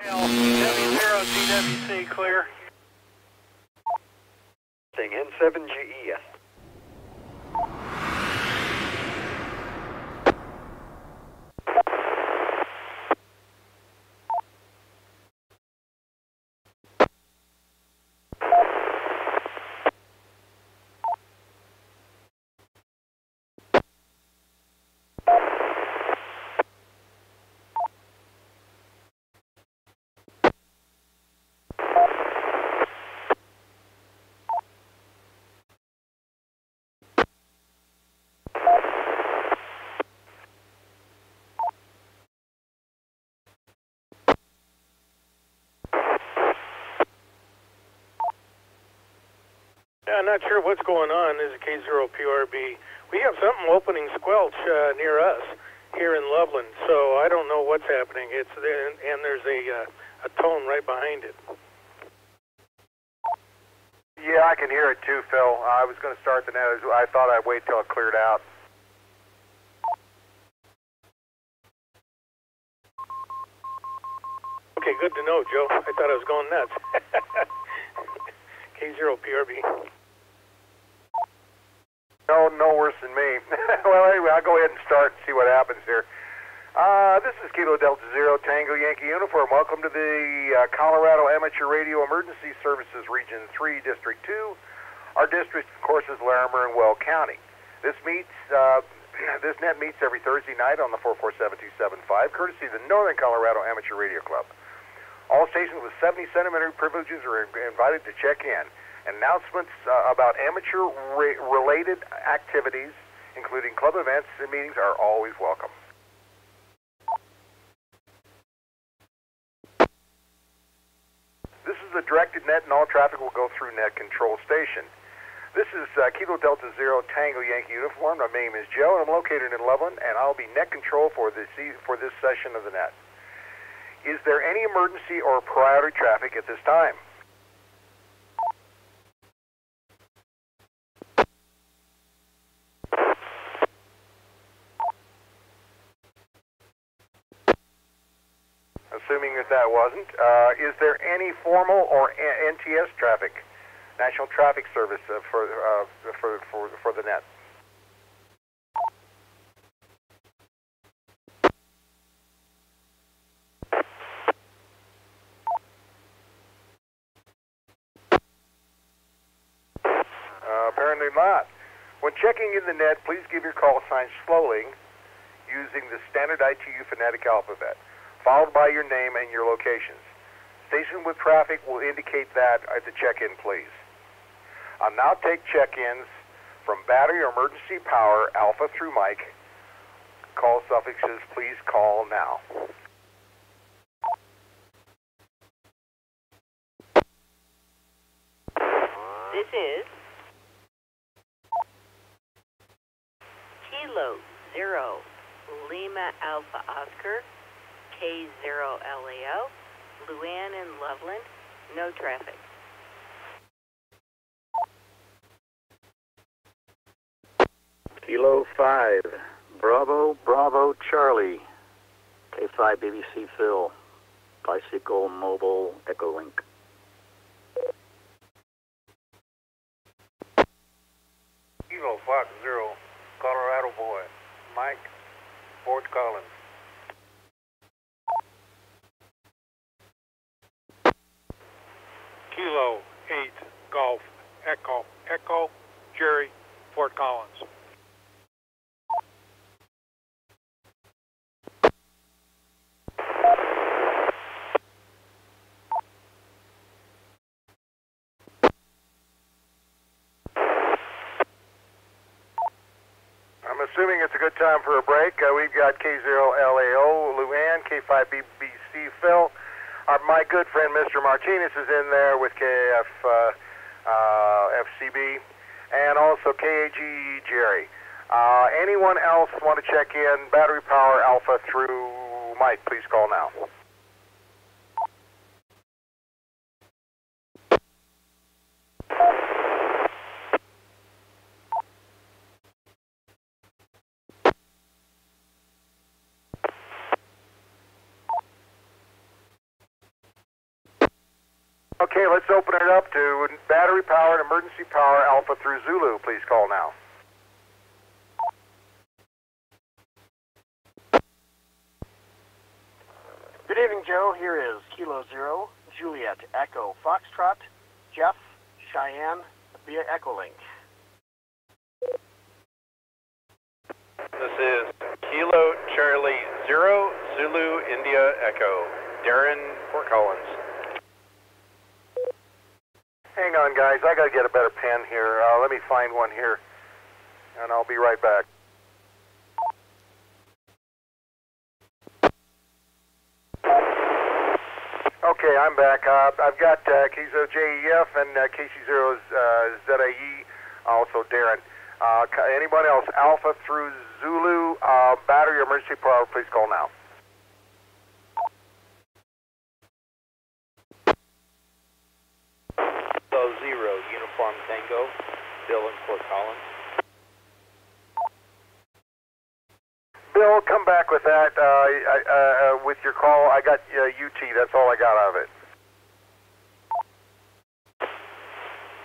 W0 GWC clear. N7GE. Yeah, I'm not sure what's going on. This is K0PRB. We have something opening squelch near us here in Loveland, so I don't know what's happening. It's there, and there's a tone right behind it. Yeah, I can hear it too, Phil. I was going to start the net. I thought I'd wait till it cleared out. Okay, good to know, Joe. I thought I was going nuts. K0PRB. No worse than me. Well, anyway, I'll go ahead and start and see what happens here. This is Kilo Delta Zero Tango Yankee Uniform. Welcome to the Colorado Amateur Radio Emergency Services Region 3, District 2. Our district, of course, is Larimer and Weld County. This net meets every Thursday night on the 447275, courtesy of the Northern Colorado Amateur Radio Club. All stations with 70 centimeter privileges are invited to check in. Announcements about amateur-related activities, including club events and meetings, are always welcome. This is the directed net, and all traffic will go through net control station. This is Kilo Delta Zero Tango Yankee Uniform. My name is Joe, and I'm located in Loveland, and I'll be net control for this session of the net. Is there any emergency or priority traffic at this time? Assuming that wasn't, is there any formal or NTS traffic, National Traffic Service, for the net? Apparently not. When checking in the net, please give your call sign slowly using the standard ITU phonetic alphabet, followed by your name and your locations. Station with traffic will indicate that at the check-in, please. I'll now take check-ins from battery or emergency power, Alpha through Mike. Call suffixes, please call now. This is Kilo Zero Lima Alpha Oscar K0LAO, Luann and Loveland, no traffic. Kilo 5, Bravo Charlie, K5 BBC Phil, Bicycle Mobile Echolink. Kilo Fox Zero, Colorado Boy, Mike, Fort Collins. Kilo 8 Golf Echo Jerry, Fort Collins. I'm assuming it's a good time for a break. We've got K0LAO, Luann, K5 BBC Phil. My good friend Mr. Martinez is in there with KF FCB, and also KAG Jerry. Anyone else want to check in battery power Alpha through Mike, please call now. Okay, let's open it up to battery powered emergency power Alpha through Zulu. Please call now. Good evening, Joe. Here is Kilo Zero, Juliet, Echo, Foxtrot, Jeff, Cheyenne, via Echolink. This is Kilo Charlie Zero, Zulu, India, Echo. Darren, Fort Collins. Hang on, guys. I got to get a better pen here. Let me find one here, and I'll be right back. Okay, I'm back. I've got Kizo JEF and KC0 ZAE, also Darren. Anyone else? Alpha through Zulu, battery emergency power, please call now. So 0, Uniform Tango, Bill in Fort Collins. Bill, come back with that. With your call, I got UT. That's all I got out of it.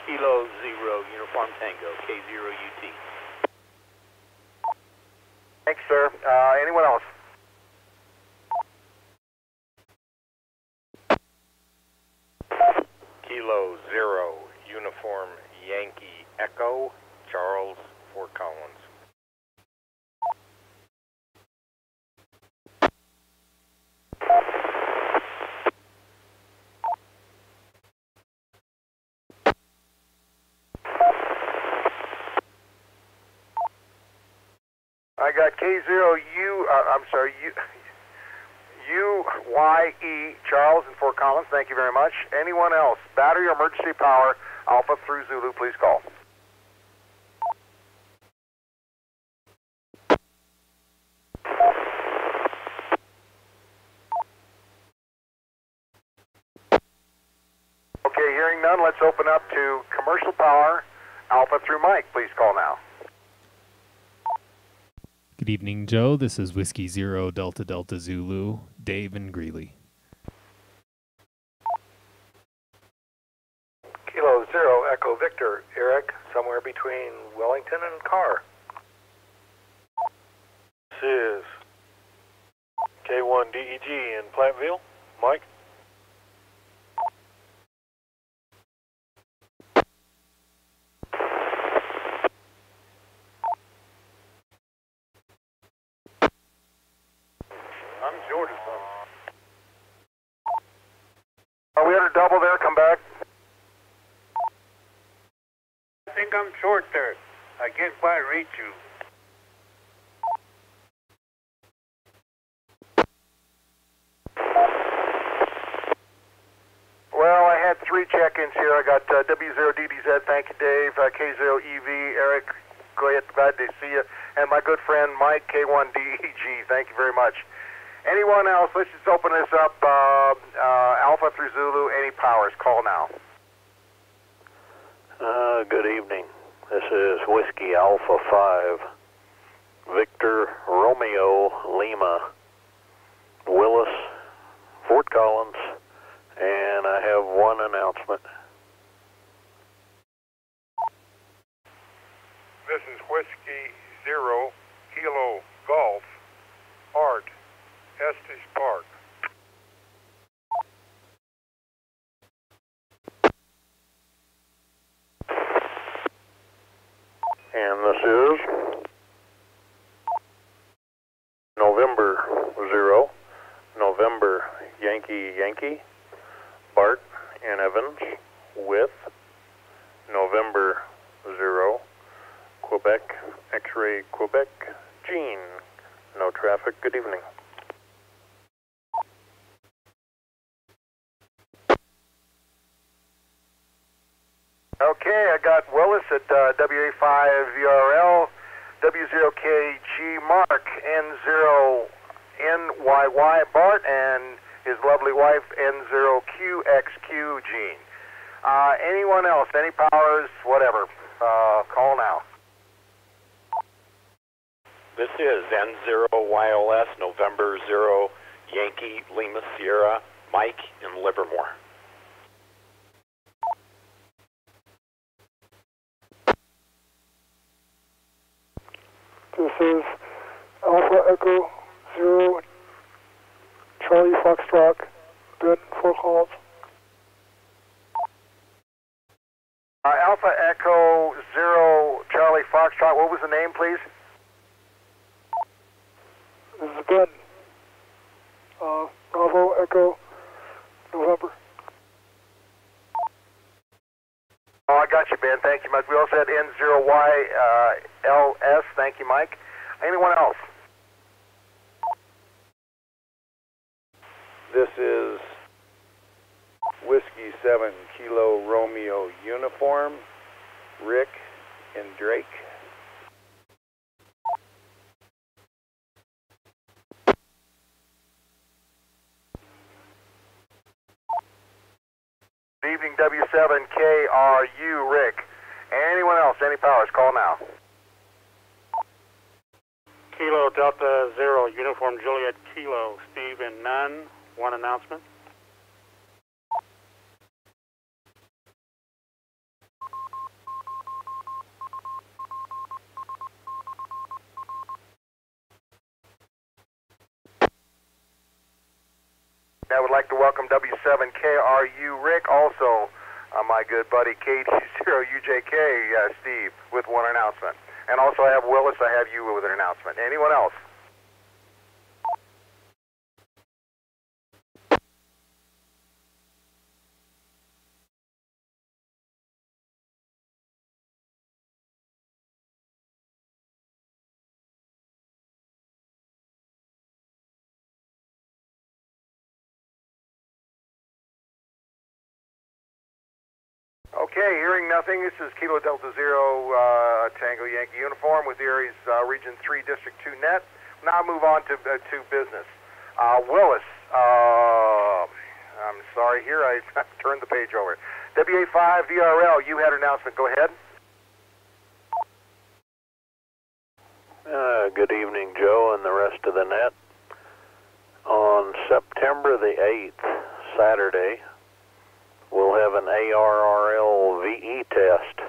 Kilo 0, Uniform Tango, K0 UT. Thanks, sir. Anyone else? Kilo 0, Uniform Yankee Echo, Charles, Fort Collins. I got K0U, I'm sorry, UYE, Charles in Fort Collins. Thank you very much. Anyone else? Battery or emergency power, Alpha through Zulu, please call. Okay, hearing none, let's open up to commercial power, Alpha through Mike. Please call now. Good evening, Joe. This is Whiskey Zero Delta Delta Zulu, Dave and Greeley. Kilo 0, Echo Victor, Eric, somewhere between Wellington and Carr. This is K1DEG in Platteville, Mike. I'm Jordan. Are we at a double there? Come back. I think I'm short there. I can't quite reach you. Well, I had 3 check-ins here. I got W0DDZ, thank you, Dave, K0EV, Eric, glad to see you, and my good friend Mike, K1DEG, thank you very much. Anyone else? Let's just open this up. Alpha through Zulu, any powers, call now. Good evening. This is Whiskey Alpha 5, Victor Romeo Lima, Willis, Fort Collins, and I have one announcement. This is Whiskey 0, Kilo Golf, Art, Estes Park. And this is November 0, November Yankee, Bart and Evans with November 0, Quebec, X-Ray Quebec, Gene. No traffic. Good evening. Okay, I got Willis at WA5VRL, W0KG Mark, N0NYY Bart, and his lovely wife, N0QXQ Gene. Anyone else? Any powers? Whatever. Call now. This is N0YLS, November 0, Yankee, Lima Sierra, Mike in Livermore. is Alpha Echo 0 Charlie Foxtrot, Ben, 4 calls. Alpha Echo 0 Charlie Foxtrot, what was the name, please? This is Ben. Bravo Echo November. Oh, I got you, Ben. Thank you, Mike. We also had N0YLS. Thank you, Mike. Anyone else? This is Whiskey 7 Kilo Romeo Uniform, Rick and Drake. Good evening, W7KRU, Rick. Anyone else? Any powers? Call now. Kilo Delta 0, Uniform Juliet Kilo, Steve and Nunn. One announcement. I would like to welcome W7KRU Rick, also my good buddy KD0UJK Steve with one announcement. And also I have Willis, I have you with an announcement. Anyone else? Okay, hearing nothing, this is Kilo Delta 0 Tango Yankee Uniform with the ARES Region 3 District 2 net. Now move on to business. Willis, I'm sorry here, I turned the page over. WA5 VRL, you had an announcement, go ahead. Good evening, Joe and the rest of the net. On September the 8th, Saturday, we'll have an ARRL VE test.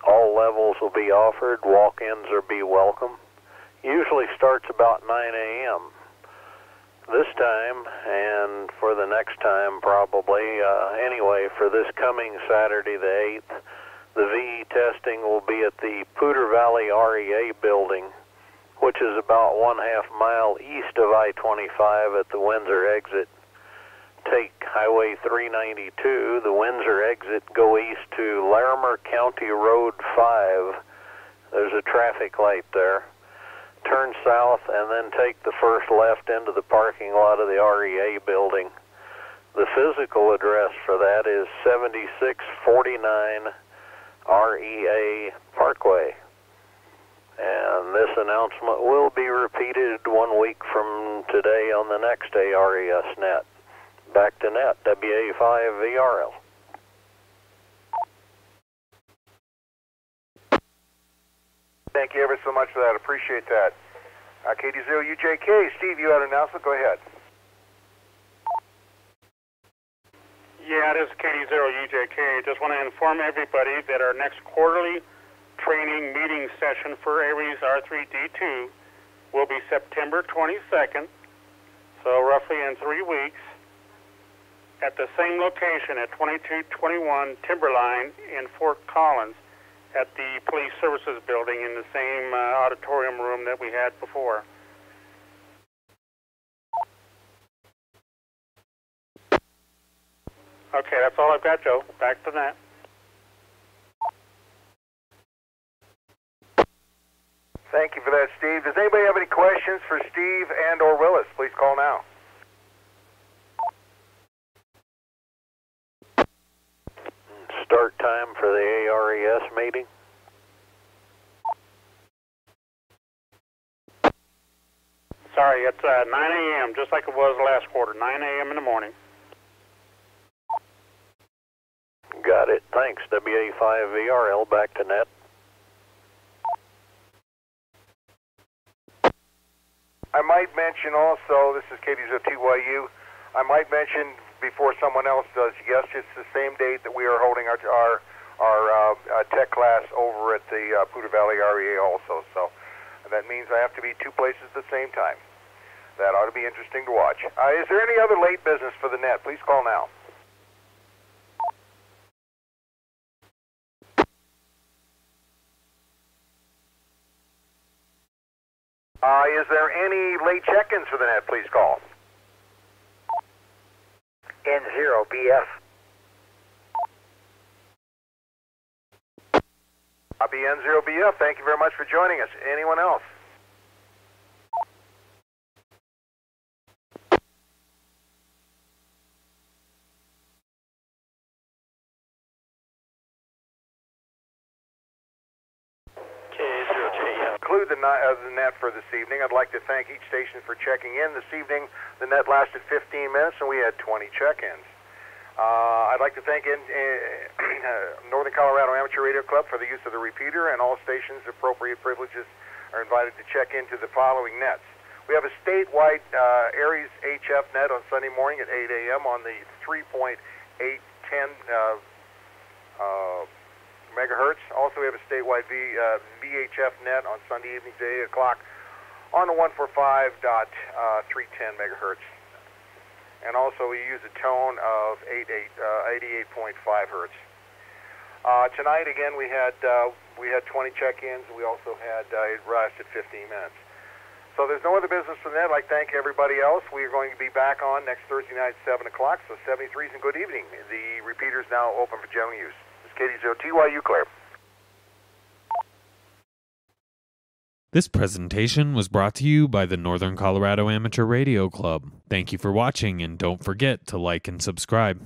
All levels will be offered, walk-ins will be welcome. Usually starts about 9 a.m. This time, and for the next time probably, anyway, for this coming Saturday the 8th, the VE testing will be at the Poudre Valley REA building, which is about 1/2 mile east of I-25 at the Windsor exit. Take Highway 392, the Windsor exit, go east to Larimer County Road 5. There's a traffic light there. Turn south and then take the first left into the parking lot of the REA building. The physical address for that is 7649 REA Parkway. And this announcement will be repeated 1 week from today on the next ARES net. Back to net, WA5 VRL. Thank you ever so much for that. Appreciate that. KD0UJK, Steve, you had an announcement. Go ahead. Yeah, this is KD0UJK. Just want to inform everybody that our next quarterly training meeting session for ARES R3D2 will be September 22nd, so roughly in 3 weeks, at the same location at 2221 Timberline in Fort Collins at the Police Services Building in the same auditorium room that we had before. Okay, that's all I've got, Joe. Back to that. Thank you for that, Steve. Does anybody have any questions for Steve and or Willis? Please call now. Start time for the ARES meeting. Sorry, it's 9 a.m., just like it was last quarter, 9 a.m. in the morning. Got it. Thanks, WA5 VRL. Back to net. I might mention also, this is KD0TYU, I might mention before someone else does, yes, it's the same date that we are holding our tech class over at the Poudre Valley REA also. So That means I have to be 2 places at the same time. That ought to be interesting to watch. Is there any other late business for the net? Please call now. Is there any late check-ins for the net? Please call. N0BF. N0BF, thank you very much for joining us. Anyone else? Conclude the net for this evening. I'd like to thank each station for checking in. This evening, the net lasted 15 minutes and we had 20 check-ins. I'd like to thank Northern Colorado Amateur Radio Club for the use of the repeater, and all stations appropriate privileges are invited to check into the following nets. We have a statewide ARES HF net on Sunday morning at 8 a.m. on the 3.810 megahertz. Also, we have a statewide VHF net on Sunday evenings at 8 o'clock on the 145.310 megahertz. And also, we use a tone of 88.5 hertz. Tonight, again, we had 20 check-ins. We also had it lasted 15 minutes. So there's no other business for that. I'd like to thank everybody else. We are going to be back on next Thursday night at 7 o'clock. So 73s and good evening. The repeater is now open for general use. KD0TYU clear. This presentation was brought to you by the Northern Colorado Amateur Radio Club. Thank you for watching, and don't forget to like and subscribe.